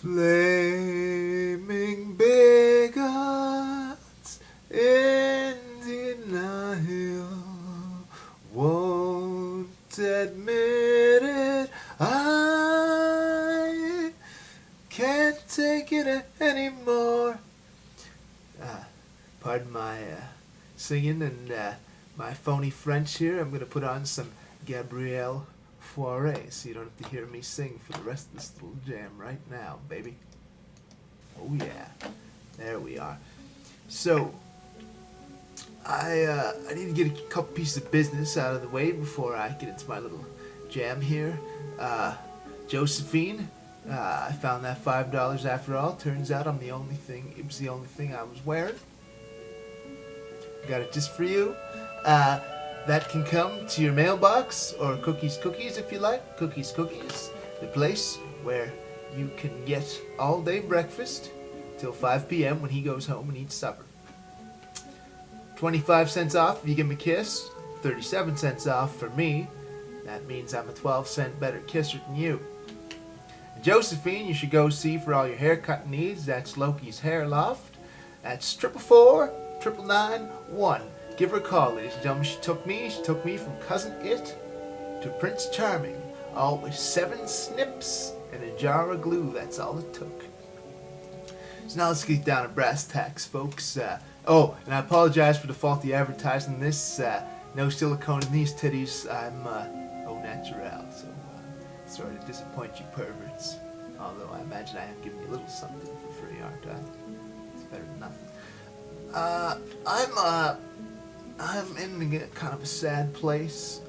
Flaming bigots in denial won't admit it. I can't take it anymore. Pardon my singing and my phony French here. I'm going to put on some Gabrielle Faure so you don't have to hear me sing for the rest of this little jam right now, baby. Oh yeah, there we are. So, I need to get a couple pieces of business out of the way before I get into my little jam here. Josephine, I found that $5 after all. Turns out it was the only thing I was wearing. Got it just for you. That can come to your mailbox, or Cookies if you like. Cookies, the place where you can get all day breakfast till 5 p.m. when he goes home and eats supper. 25 cents off if you give him a kiss. 37 cents off for me. That means I'm a 12-cent better kisser than you. Josephine, you should go see for all your haircut needs. That's Loki's Hair Loft. That's 444-999-1. Give her a call, ladies and gentlemen. She took me from Cousin It to Prince Charming. All with 7 snips and a jar of glue. That's all it took. So now let's get down to brass tacks, folks. And I apologize for the faulty advertising. This, no silicone in these titties. I'm au naturel. So sorry to disappoint you perverts. Although I imagine I am giving you a little something for free, aren't I? It's better than nothing. I'm in kind of a sad place.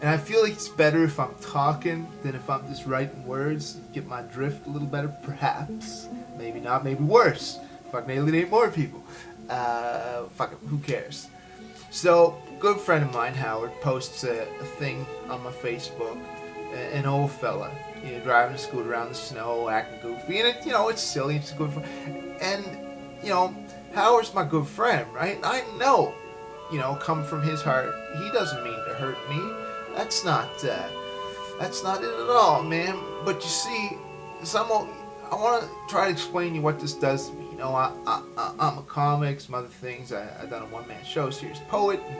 And I feel like it's better if I'm talking than if I'm just writing words. Get my drift a little better, perhaps. Maybe not, maybe worse. If I can alienate more people. Fuck it, who cares? So, a good friend of mine, Howard, posts a thing on my Facebook. An old fella, driving a scooter around the snow, acting goofy, and it's silly, it's good for, and Howard's my good friend, right? I know, come from his heart, he doesn't mean to hurt me. That's not it at all, man. But you see, I want to try to explain to you what this does to me. I'm a comic, some other things. I've done a one-man show, serious poet, and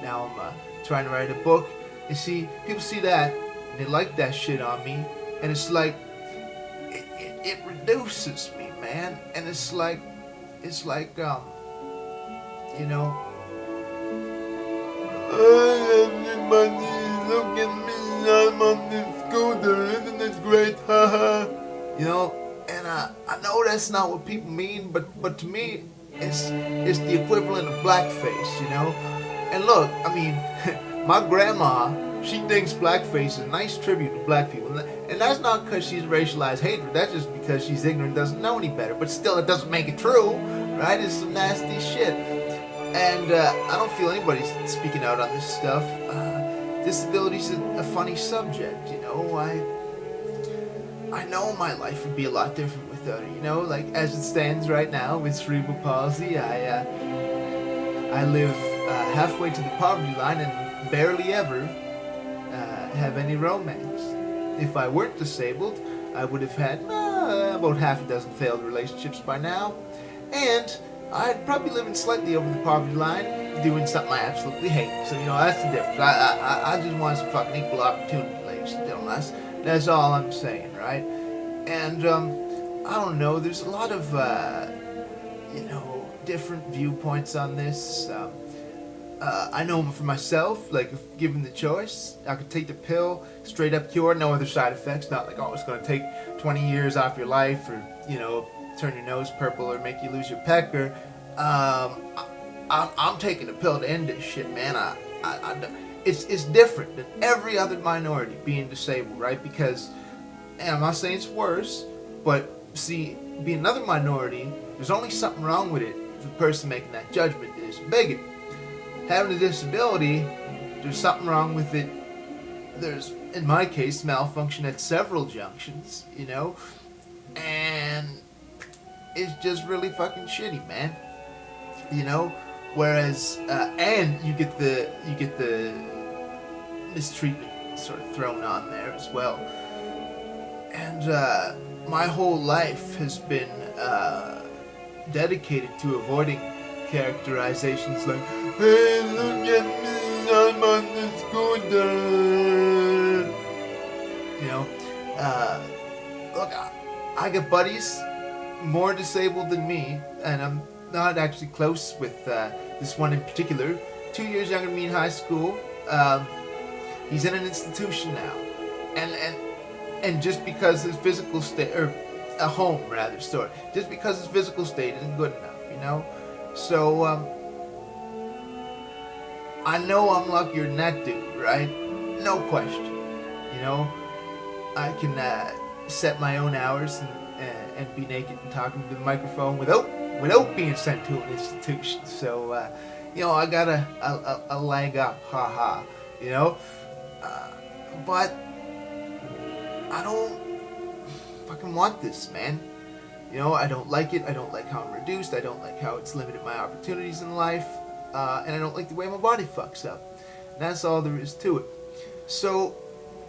now I'm trying to write a book. You see, people see that, and they like that shit on me, and it's like, it reduces me, man, and it's like, look at me, I'm on this scooter, isn't it great, haha, and I know that's not what people mean, but to me, it's the equivalent of blackface, and look, I mean, my grandma, she thinks blackface is a nice tribute to black people. And that's not because she's racialized hatred. That's just because she's ignorant, doesn't know any better. But still, it doesn't make it true, right? It's some nasty shit. And I don't feel anybody speaking out on this stuff. Disability's a funny subject, I know my life would be a lot different without it, Like, as it stands right now with cerebral palsy, I live halfway to the poverty line and barely ever have any romance. If I weren't disabled, I would have had about half a dozen failed relationships by now, and I'd probably living slightly over the poverty line, doing something I absolutely hate. So that's the difference. I just want some fucking equal opportunity, ladies and gentlemen. That's all I'm saying, right? And I don't know. There's a lot of different viewpoints on this. I know for myself, like, if given the choice, I could take the pill, straight up cure, no other side effects, not like, it's going to take 20 years off your life, or, turn your nose purple, or make you lose your pecker. I'm taking a pill to end this shit, man. It's different than every other minority being disabled, right? Because, and I'm not saying it's worse, but, see, being another minority, there's only something wrong with it if the person making that judgment is a bigot. Having a disability, there's something wrong with it. There's, in my case, malfunction at several junctions, and it's just really fucking shitty, man. Whereas, and you get the mistreatment sort of thrown on there as well. And my whole life has been dedicated to avoiding characterizations like, "Hey, look at me, I'm on the scooter." You know, look, I got buddies more disabled than me, and I'm not actually close with this one in particular. 2 years younger than me in high school. He's in an institution now, and just because his physical state, or a home rather, sorry, just because his physical state isn't good enough, you know. So I know I'm luckier than that dude, right? No question. You know, I can set my own hours and be naked and talking to the microphone without being sent to an institution. So you know, I got a leg up, haha. You know, but I don't fucking want this, man. You know, I don't like it. I don't like how I'm reduced. I don't like how it's limited my opportunities in life. And I don't like the way my body fucks up. And that's all there is to it. So,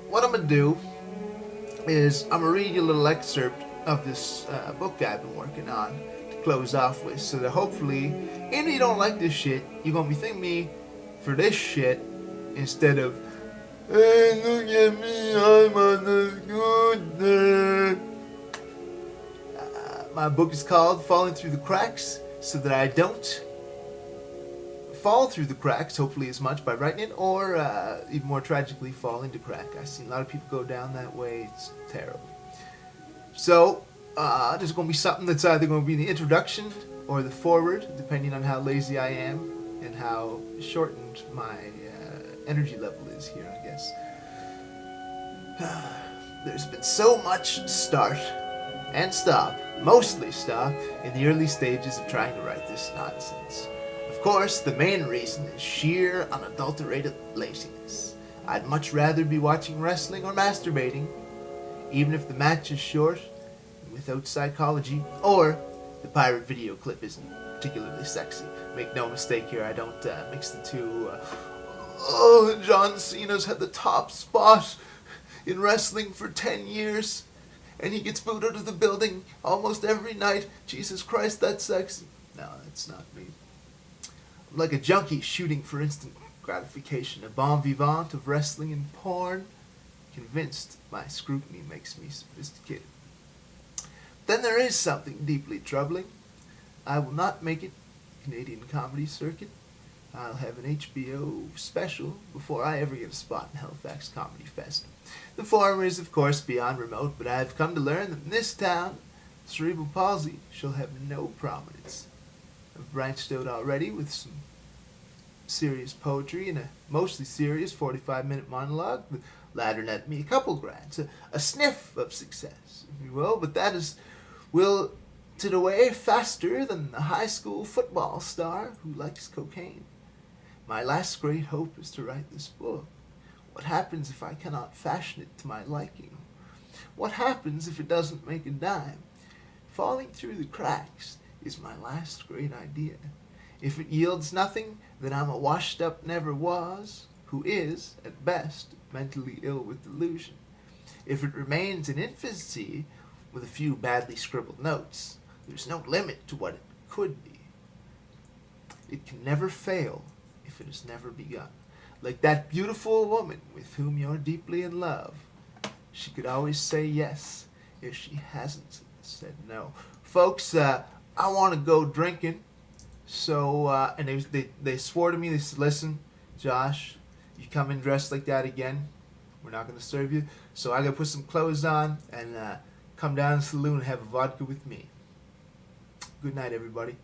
what I'm going to do is I'm going to read you a little excerpt of this book I've been working on to close off with. So that hopefully, even if you don't like this shit, you're going to be thanking me for this shit instead of, "Hey, look at me, I'm on the scooter." My book is called Falling Through the Cracks, so that I don't fall through the cracks, hopefully as much by writing it, or even more tragically, fall into crack. I've seen a lot of people go down that way. It's terrible. So, there's going to be something that's either going to be the introduction or the foreword, depending on how lazy I am and how shortened my energy level is here, I guess. There's been so much start and stop, mostly stop, in the early stages of trying to write this nonsense. Of course, the main reason is sheer, unadulterated laziness. I'd much rather be watching wrestling or masturbating, even if the match is short, without psychology, or the pirate video clip isn't particularly sexy. Make no mistake here, I don't mix the two. John Cena's had the top spot in wrestling for 10 years, and he gets booed out of the building almost every night. Jesus Christ, that's sexy. No, that's not me. I'm like a junkie shooting for instant gratification, a bon vivant of wrestling and porn, convinced my scrutiny makes me sophisticated. Then there is something deeply troubling. I will not make it Canadian comedy circuit. I'll have an HBO special before I ever get a spot in Halifax Comedy Fest. The former is, of course, beyond remote, but I have come to learn that in this town, cerebral palsy shall have no prominence. I've branched out already with some serious poetry and a mostly serious 45-minute monologue. The latter net me a couple grants, a sniff of success, if you will, but that is wilted away faster than the high school football star who likes cocaine. My last great hope is to write this book. What happens if I cannot fashion it to my liking? What happens if it doesn't make a dime? Falling through the cracks is my last great idea. If it yields nothing, then I'm a washed-up never-was, who is, at best, mentally ill with delusion. If it remains in infancy, with a few badly scribbled notes, there's no limit to what it could be. It can never fail if it has never begun. Like that beautiful woman with whom you're deeply in love. She could always say yes if she hasn't said no. Folks, I want to go drinking. So, and they swore to me, they said, "Listen, Josh, you come in dressed like that again, we're not going to serve you." So I got to put some clothes on and come down to the saloon and have a vodka with me. Good night, everybody.